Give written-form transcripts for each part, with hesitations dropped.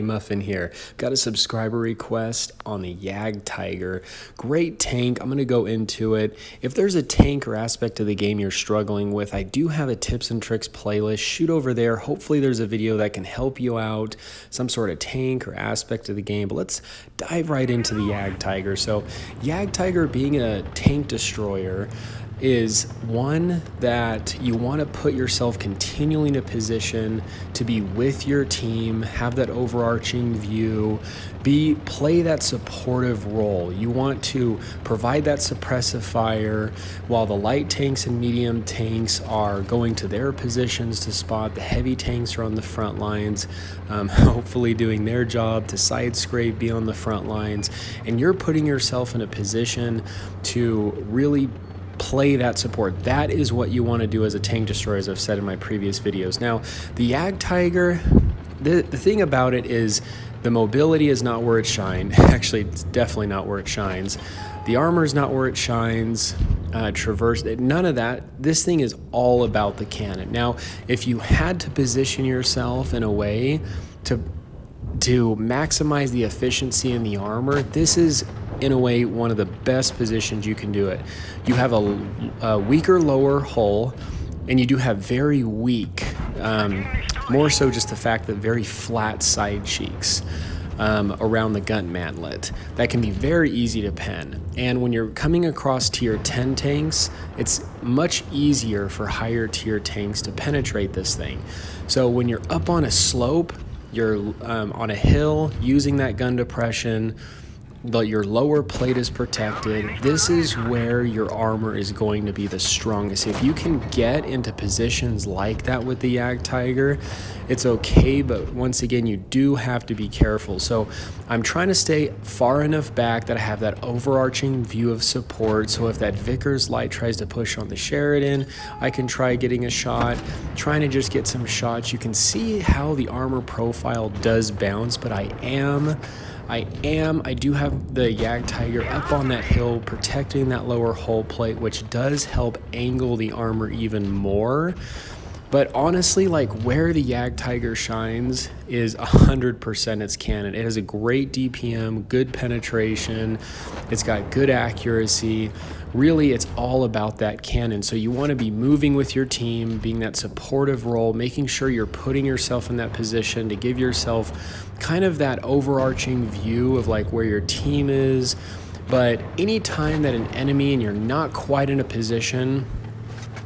Hey Muffin here. Got a subscriber request on the Jagdtiger. Great tank. I'm going to go into it. If there's a tank or aspect of the game you're struggling with, I do have a tips and tricks playlist. Shoot over there. Hopefully there's a video that can help you out, some sort of tank or aspect of the game. But let's dive right into the Jagdtiger. So Jagdtiger, being a tank destroyer, is one that you want to put yourself continually in a position to be with your team, have that overarching view, play that supportive role. You want to provide that suppressive fire while the light tanks and medium tanks are going to their positions to spot. The heavy tanks are on the front lines, hopefully doing their job to side scrape, be on the front lines, and you're putting yourself in a position to really play that support. That is what you want to do as a tank destroyer, as I've said in my previous videos. Now, the Jagdtiger, the thing about it is the mobility is not where it shines. Actually, it's definitely not where it shines. The armor is not where it shines. Traverse, none of that. This thing is all about the cannon. Now, if you had to position yourself in a way to maximize the efficiency in the armor, this is in a way one of the best positions you can do it. You have a weaker lower hull, and you do have very weak, more so just the fact that very flat side cheeks around the gun mantlet. That can be very easy to pen. And when you're coming across tier 10 tanks, it's much easier for higher tier tanks to penetrate this thing. So when you're up on a slope, you're on a hill using that gun depression, but your lower plate is protected. This is where your armor is going to be the strongest. If you can get into positions like that with the Jagdtiger, it's okay, but once again, you do have to be careful. So I'm trying to stay far enough back that I have that overarching view of support. So if that Vickers light tries to push on the Sheridan, I can try getting a shot, trying to just get some shots. You can see how the armor profile does bounce, but I do have the Jagdtiger up on that hill, protecting that lower hull plate, which does help angle the armor even more. But honestly, like, where the Jagdtiger shines is 100% its cannon. It has a great DPM, good penetration, it's got good accuracy. Really, it's all about that cannon. So you want to be moving with your team, being that supportive role, making sure you're putting yourself in that position to give yourself kind of that overarching view of like where your team is. But anytime that an enemy and you're not quite in a position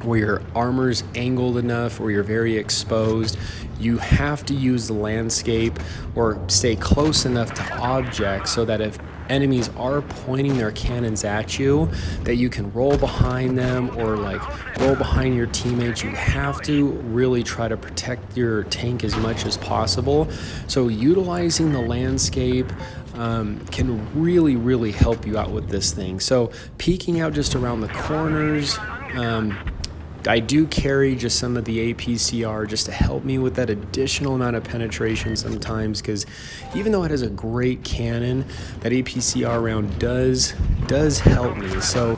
where your armor's angled enough or you're very exposed, you have to use the landscape or stay close enough to objects so that if enemies are pointing their cannons at you, that you can roll behind them or like roll behind your teammates. You have to really try to protect your tank as much as possible. So utilizing the landscape can really help you out with this thing. So peeking out just around the corners, I do carry just some of the APCR just to help me with that additional amount of penetration sometimes, because even though it has a great cannon, that APCR round does help me. So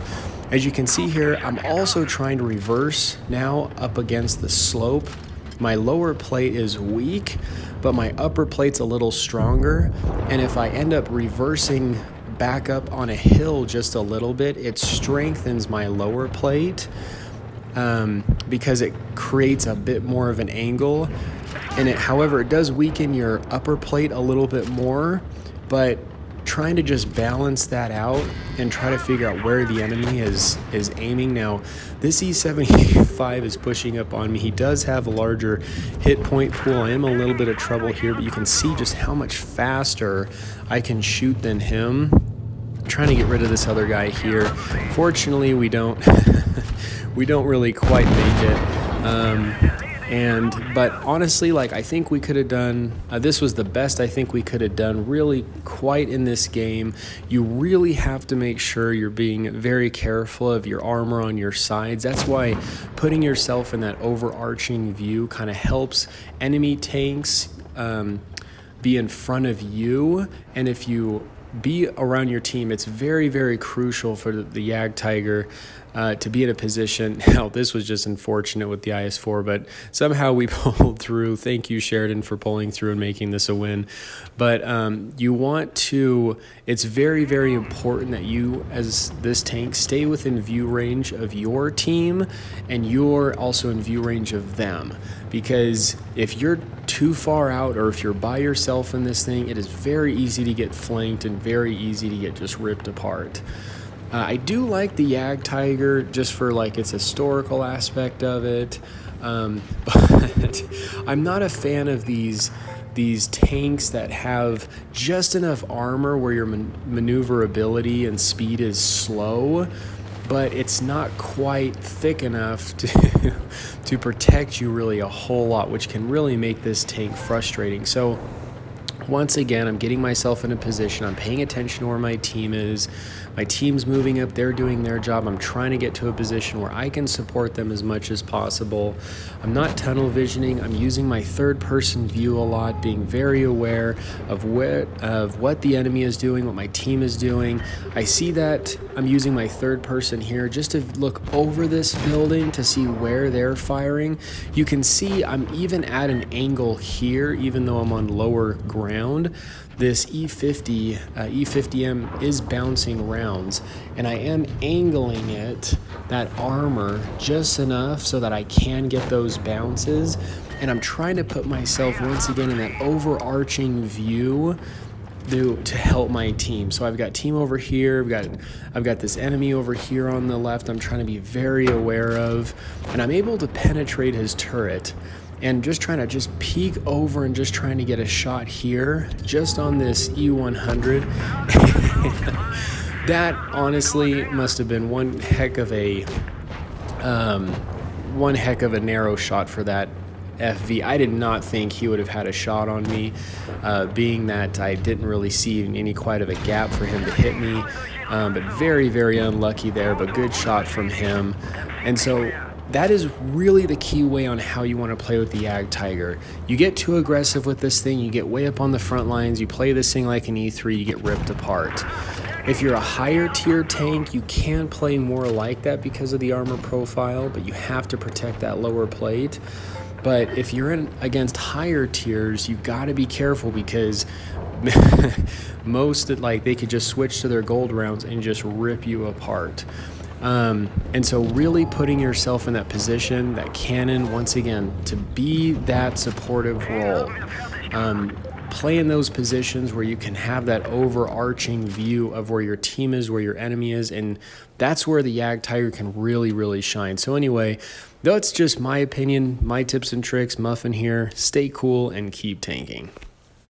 as you can see here, I'm also trying to reverse now up against the slope. My lower plate is weak, but my upper plate's a little stronger, and if I end up reversing back up on a hill just a little bit, it strengthens my lower plate. Because it creates a bit more of an angle, and however, it does weaken your upper plate a little bit more, but trying to just balance that out and try to figure out where the enemy is aiming. Now, this E75 is pushing up on me. He does have a larger hit point pool. I am a little bit of trouble here, but you can see just how much faster I can shoot than him. I'm trying to get rid of this other guy here. Fortunately, we don't we don't really quite make it. But honestly, like, I think we could have done, this was the best I think we could have done really quite in this game. You really have to make sure you're being very careful of your armor on your sides. That's why putting yourself in that overarching view kind of helps enemy tanks be in front of you. And if you be around your team. It's very, very crucial for the Jagdtiger to be in a position. Now, this was just unfortunate with the IS-4, but somehow we pulled through. Thank you, Sheridan, for pulling through and making this a win. But you want to, it's very, very important that you, as this tank, stay within view range of your team, and you're also in view range of them. Because if you're too far out, or if you're by yourself in this thing, it is very easy to get flanked and very easy to get just ripped apart. I do like the Jagdtiger just for like its historical aspect of it, but I'm not a fan of these tanks that have just enough armor where your maneuverability and speed is slow, but it's not quite thick enough to protect you really a whole lot, which can really make this tank frustrating. So once again, I'm getting myself in a position, I'm paying attention to where my team is. My team's moving up, they're doing their job. I'm trying to get to a position where I can support them as much as possible. I'm not tunnel visioning, I'm using my third-person view a lot, being very aware of what the enemy is doing, what my team is doing. I see that I'm using my third person here just to look over this building to see where they're firing. You can see I'm even at an angle here, even though I'm on lower ground. This E50M is bouncing rounds, and I am angling it, that armor, just enough so that I can get those bounces. And I'm trying to put myself once again in that overarching view to help my team. So I've got team over here, I've got this enemy over here on the left I'm trying to be very aware of, and I'm able to penetrate his turret. And just trying to peek over and just trying to get a shot here, just on this E100. That honestly must have been one heck of a narrow shot for that FV. I did not think he would have had a shot on me, being that I didn't really see any quite of a gap for him to hit me. But very, very unlucky there, but good shot from him. And so that is really the key way on how you want to play with the Jagdtiger. You get too aggressive with this thing, you get way up on the front lines, you play this thing like an E3, you get ripped apart. If you're a higher tier tank, you can play more like that because of the armor profile, but you have to protect that lower plate. But if you're in against higher tiers, you got to be careful, because most they could just switch to their gold rounds and just rip you apart. And so really putting yourself in that position, that cannon, once again, to be that supportive role. Play in those positions where you can have that overarching view of where your team is, where your enemy is, and that's where the Jagdtiger can really, really shine. So anyway, that's just my opinion, my tips and tricks. Muffin here. Stay cool and keep tanking.